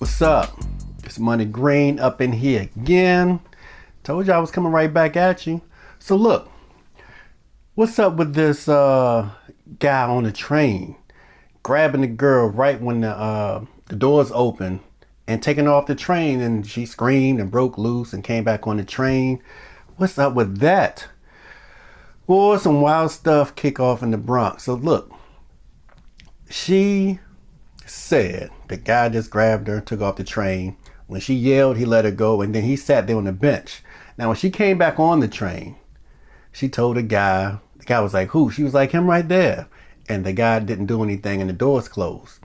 What's up? It's Money Green up in here again. Told you I was coming right back at you. So look, what's up with this guy on the train grabbing the girl right when the doors open and taking her off the train, and she screamed and broke loose and came back on the train? What's up with that? Boy, some wild stuff kick off in the Bronx. So look, she said the guy just grabbed her, took off the train. When she yelled, he let her go, and then he sat there on the bench. Now, when she came back on the train, she told the guy was like, who? She was like, him right there. And the guy didn't do anything, and the doors closed.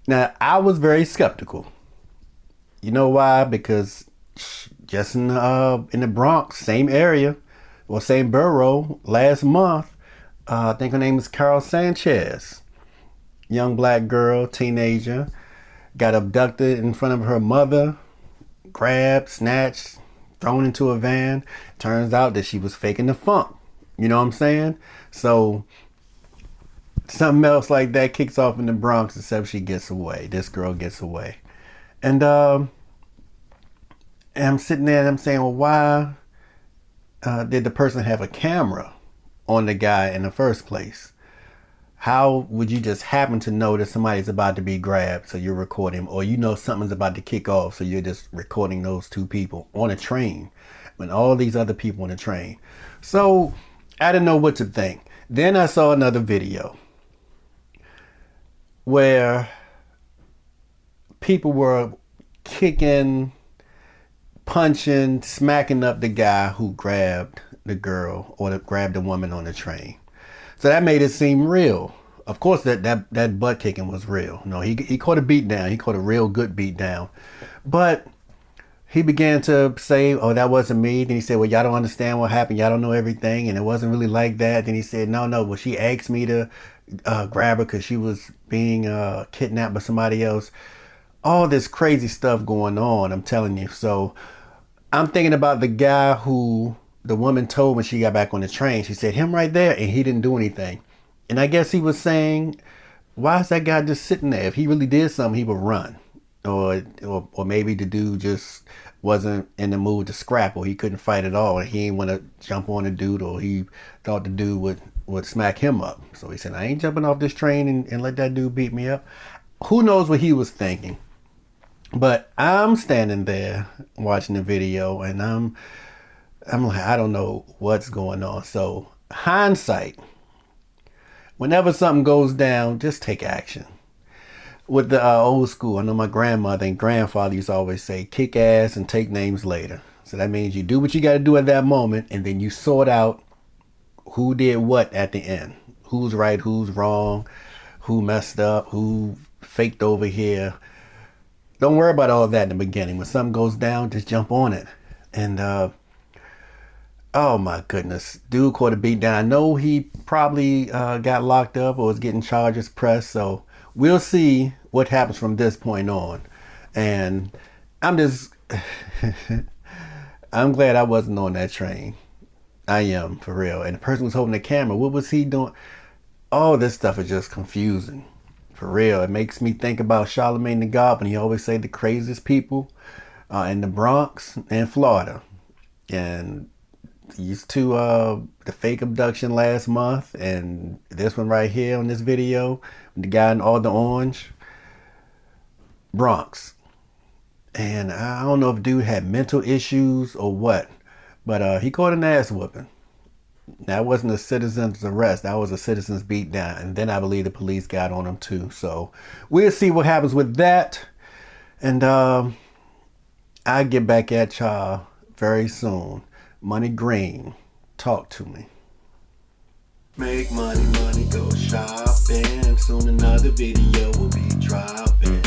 Now, I was very skeptical. You know why? Because just in the Bronx, same area, or same borough, last month, I think her name is Karol Sanchez. Young black girl, teenager, got abducted in front of her mother, grabbed, snatched, thrown into a van. Turns out that she was faking the funk. You know what I'm saying? So something else like that kicks off in the Bronx, except she gets away. This girl gets away. And I'm sitting there and I'm saying, well, why did the person have a camera on the guy in the first place? How would you just happen to know that somebody's about to be grabbed, so you're recording, or you know something's about to kick off, so you're just recording those two people on a train when all these other people on the train? So I didn't know what to think. Then I saw another video where people were kicking, punching, smacking up the guy who grabbed the girl or grabbed the woman on the train. So that made it seem real. Of course, that butt kicking was real. No, he caught a beat down. He caught a real good beat down. But he began to say, oh, that wasn't me. Then he said, well, y'all don't understand what happened. Y'all don't know everything. And it wasn't really like that. Then he said, no, well, she asked me to grab her because she was being kidnapped by somebody else. All this crazy stuff going on, I'm telling you. So I'm thinking about the guy who the woman told when she got back on the train. She said, him right there, and he didn't do anything. And I guess he was saying, why is that guy just sitting there? If he really did something, he would run. Or maybe the dude just wasn't in the mood to scrap, or he couldn't fight at all, and he didn't want to jump on the dude, or he thought the dude would smack him up. So he said, I ain't jumping off this train and let that dude beat me up. Who knows what he was thinking? But I'm standing there watching the video, and I'm like, I don't know what's going on. So hindsight, whenever something goes down, just take action. With the old school, I know my grandmother and grandfather used to always say, kick ass and take names later. So that means you do what you got to do at that moment, and then you sort out who did what at the end. Who's right, who's wrong, who messed up, who faked over here. Don't worry about all that in the beginning. When something goes down, just jump on it. And oh my goodness, dude caught a beat down. I know he probably got locked up or was getting charges pressed. So we'll see what happens from this point on. And I'm glad I wasn't on that train. I am, for real. And the person was holding the camera. What was he doing? All this stuff is just confusing. For real. It makes me think about Charlemagne the God when he always say the craziest people in the Bronx and Florida. And these two, the fake abduction last month, and this one right here on this video, the guy in all the orange, Bronx. And I don't know if dude had mental issues or what, but he caught an ass whooping. That wasn't a citizen's arrest. That was a citizen's beat down. And then I believe the police got on him too. So we'll see what happens with that. And I'll get back at y'all very soon. Money Green, talk to me. Make money, go shopping. Soon another video will be dropping.